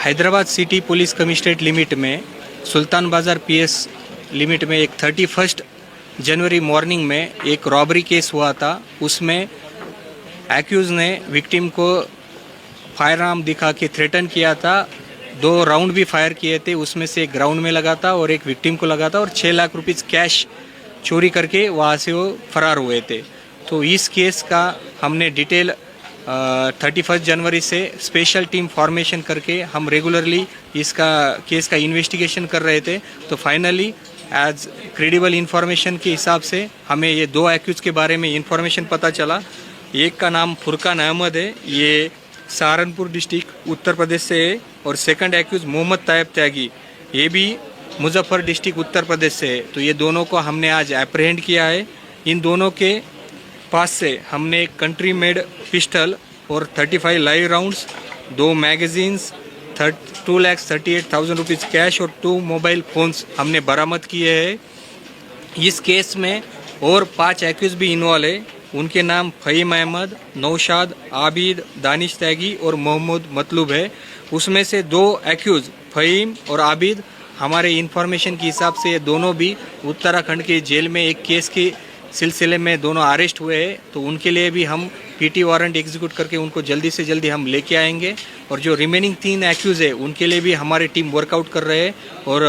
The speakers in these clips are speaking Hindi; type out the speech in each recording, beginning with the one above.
Hyderabad city police commissionerate limit में सुल्तान बाज़ार पीएस लिमिट में एक 31 जनवरी मॉर्निंग में एक रॉबरी केस हुआ था। उसमें एक्यूज़ ने विक्टिम को फायर आर्म दिखा के थ्रेटन किया था। 2 राउंड भी फायर किए थे, उसमें से एक ग्राउंड में लगा था और एक विक्टिम को लगा था और 6 लाख रुपीज़ कैश चोरी करके वहाँ से वो फरार हुए थे। तो इस केस का हमने डिटेल 31 जनवरी से स्पेशल टीम फॉर्मेशन करके हम रेगुलरली इसका केस का इन्वेस्टिगेशन कर रहे थे। तो फाइनली एज क्रेडिबल इन्फॉर्मेशन के हिसाब से हमें ये 2 एक्यूज़ के बारे में इन्फॉर्मेशन पता चला। एक का नाम फुरकान अहमद है, ये सहारनपुर डिस्ट्रिक्ट उत्तर प्रदेश से है, और सेकंड एक्यूज़ मोहम्मद तायब त्यागी, ये भी मुजफ्फर डिस्ट्रिक्ट उत्तर प्रदेश से है। तो ये दोनों को हमने आज एप्रहेंड किया है। इन दोनों के पास से हमने एक कंट्री मेड पिस्टल और 35 live rounds, 2 magazines, 2,38,000 rupees cash और 2 मोबाइल फ़ोन्स हमने बरामद किए हैं। इस केस में और 5 एक्यूज़ भी इन्वॉल्व है। उनके नाम फ़हीम अहमद, नौशाद, आबिद, दानिश त्यागी और मोहम्मद मतलूब है। उसमें से 2 एक्यूज़ फ़हीम और आबिद हमारे इन्फॉर्मेशन के हिसाब से ये दोनों भी उत्तराखंड के जेल में एक केस के सिलसिले में दोनों अरेस्ट हुए हैं। तो उनके लिए भी हम पीटी वारंट एग्जीक्यूट करके उनको जल्दी से जल्दी हम लेके आएंगे। और जो रिमेनिंग 3 एक्यूज़ है उनके लिए भी हमारी टीम वर्कआउट कर रहे हैं और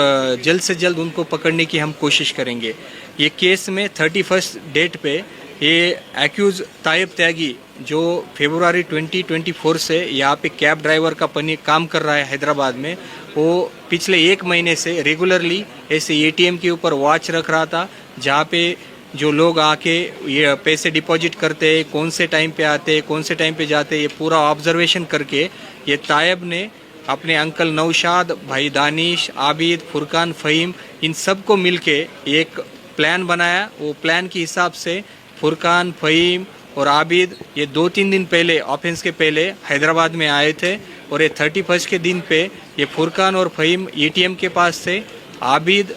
जल्द से जल्द उनको पकड़ने की हम कोशिश करेंगे। ये केस में 31 डेट पे ये एक्यूज़ तायब त्यागी जो फरवरी 2024 से यहाँ पे कैब ड्राइवर का काम कर रहा है हैदराबाद में, वो पिछले 1 महीने से रेगुलरली ऐसे एटीएम के ऊपर वॉच रख रहा था, जहाँ पे जो लोग आके ये पैसे डिपॉजिट करते हैं, कौन से टाइम पे आते हैं, कौन से टाइम पे जाते हैं, ये पूरा ऑब्जर्वेशन करके ये तायब ने अपने अंकल नौशाद, भाई दानिश, आबिद, फुरकान, फ़हीम, इन सब को मिल के एक प्लान बनाया। वो प्लान के हिसाब से फुरकान, फ़हीम और आबिद ये 2-3 दिन पहले ऑफेंस के पहले हैदराबाद में आए थे और ये 31 के दिन पे ये फुरकान और फ़हीम एटीएम के पास से आबिद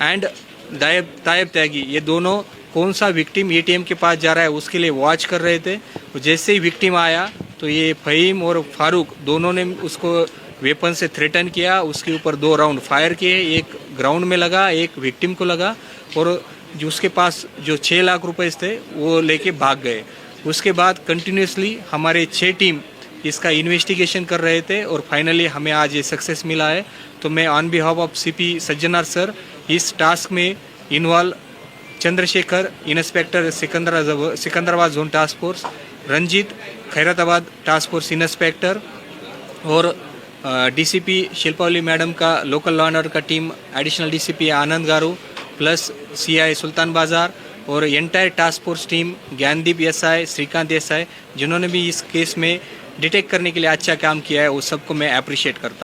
एंड तायब त्यागी ये दोनों कौन सा विक्टिम एटीएम के पास जा रहा है उसके लिए वॉच कर रहे थे। जैसे ही विक्टिम आया तो ये फ़हीम और फारूक दोनों ने उसको वेपन से थ्रेटन किया, उसके ऊपर 2 राउंड फायर किए, एक ग्राउंड में लगा, एक विक्टिम को लगा, और जो उसके पास जो 6 लाख रुपए थे वो लेके भाग गए। उसके बाद कंटिन्यूसली हमारे 6 टीम इसका इन्वेस्टिगेशन कर रहे थे और फाइनली हमें आज ये सक्सेस मिला है। तो मैं on behalf of CP Sajjanar sir इस टास्क में involve Chandrashekar inspector Secunderabad zone task force, Ranjit Khairatabad task force inspector और डीसीपी शिल्पावली मैडम का लोकल लॉ एंड ऑर्डर का team, additional DCP Anand garu plus CI Sultan Bazaar और entire task force team Gyandeep SI, Srikanth SI, जिन्होंने भी इस केस में डिटेक्ट करने के लिए अच्छा काम किया है, वो सबको मैं अप्रिशिएट करता हूँ।